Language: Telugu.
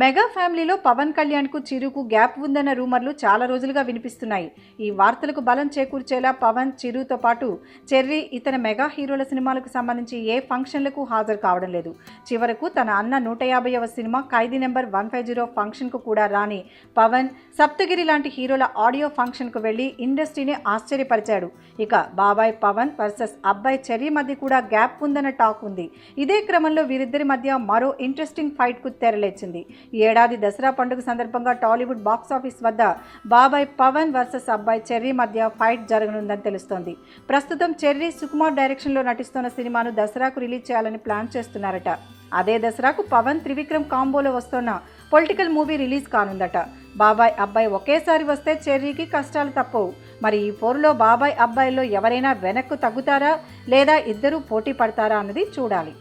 మెగా ఫ్యామిలీలో పవన్ కళ్యాణ్కు చిరుకు గ్యాప్ ఉందన్న రూమర్లు చాలా రోజులుగా వినిపిస్తున్నాయి. ఈ వార్తలకు బలం చేకూర్చేలా పవన్, చిరుతో పాటు చెర్రీ ఇతర మెగా హీరోల సినిమాలకు సంబంధించి ఏ ఫంక్షన్లకు హాజరు కావడం లేదు. చివరకు తన అన్న 150వ సినిమా ఖైదీ నెంబర్ 150 ఫంక్షన్కు కూడా రాని పవన్ సప్తగిరి లాంటి హీరోల ఆడియో ఫంక్షన్కు వెళ్లి ఇండస్ట్రీని ఆశ్చర్యపరిచాడు. ఇక బాబాయ్ పవన్ వర్సెస్ అబ్బాయి చెర్రీ మధ్య కూడా గ్యాప్ ఉందన్న టాక్ ఉంది. ఇదే క్రమంలో వీరిద్దరి మధ్య మరో ఇంట్రెస్టింగ్ ఫైట్కు తెరలేచింది. ఈ ఏడాది దసరా పండుగ సందర్భంగా టాలీవుడ్ బాక్సాఫీస్ వద్ద బాబాయ్ పవన్ వర్సెస్ అబ్బాయి చెర్రీ మధ్య ఫైట్ జరగనుందని తెలుస్తోంది. ప్రస్తుతం చెర్రీ సుకుమార్ డైరెక్షన్లో నటిస్తున్న సినిమాను దసరాకు రిలీజ్ చేయాలని ప్లాన్ చేస్తున్నారట. అదే దసరాకు పవన్ త్రివిక్రమ్ కాంబోలో వస్తున్న పొలిటికల్ మూవీ రిలీజ్ కానుందట. బాబాయ్ అబ్బాయి ఒకేసారి వస్తే చెర్రీకి కష్టాలు తప్పవు. మరి ఈ పోరులో బాబాయ్ అబ్బాయిలో ఎవరైనా వెనక్కు తగ్గుతారా లేదా ఇద్దరూ పోటీ పడతారా అన్నది చూడాలి.